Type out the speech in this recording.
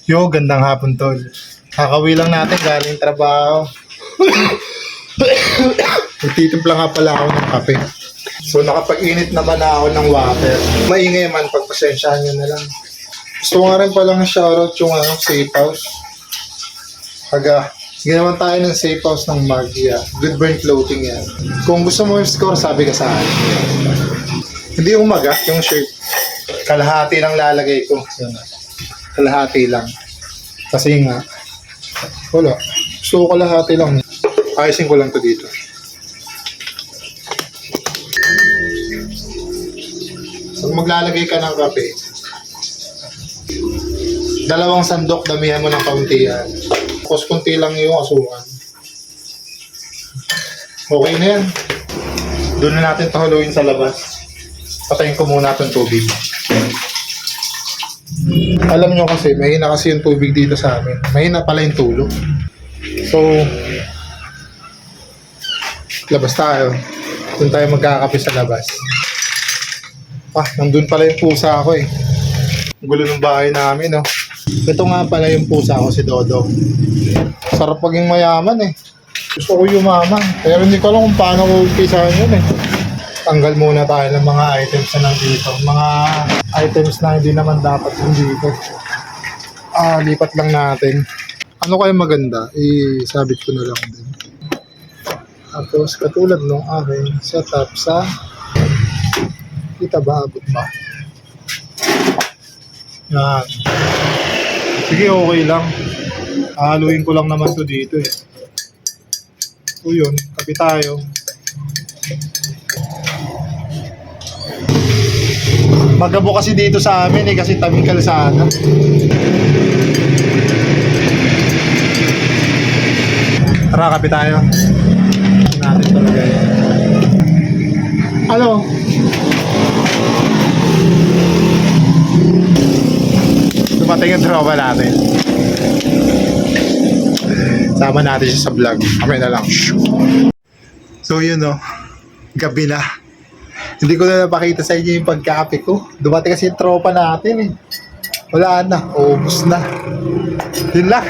Yo, gandang hapon tol. Kakawi lang natin galing trabaho. Nagtitimpla nga pala ako ng kape. So nakapag-init naman na ako ng water. Maingay man, pagpasensyahan nyo na lang. Gusto ko nga rin palang shoutout yung safe house. Ginawan tayo ng safe house ng Magia. Good Burn Clothing yan. Kung gusto mo yung score, sabi ka sa akin. Hindi yung maga, yung shirt. Kalahati lang lalagay ko. Yun. Kalahati lang. Kasi nga, wala. Gusto ko kalahati lang. Ayusin ko lang to dito. Pag maglalagay ka ng kape, 2 sandok, damihan mo ng kaunti yan. Tapos kunti lang yung asukan. Okay na yan. Doon na natin ito haluin sa labas. Patayin ko muna itong tubig. Alam nyo kasi, mahina kasi yung tubig dito sa amin. Mahina pala yung tulo. So, labas tayo. Doon tayo magkakape sa labas. Nandun pala yung pusa ako eh. Ang gulo ng bahay namin, no? Ito nga pala yung pusa ko, si Dodo. Sarap paging mayaman eh. Gusto ko yumaman. Pero hindi ko alam kung paano ko umpisahan yun eh. Tanggal muna tayo ng mga items na nandito. Mga items na hindi naman dapat nandito. Lipat lang natin. Ano kayo maganda? Isabit ko na lang din. Tapos katulad nung aking setup sa kita ba? Abot ba? Yan. Sige, okay lang. Haluin ko lang naman to dito eh. So yun, kape tayo. Magabo kasi dito sa amin eh, kasi tabing kalsada. Tara, kape tayo. Natin talaga yun. Ano? Dumating yung tropa natin. Sama natin siya sa vlog. Kami na lang. So yun no, gabi na. Hindi ko na napakita sa inyo yung pagkape ko. Dumating kasi yung tropa natin eh. Wala na, ubos na. Yun lang.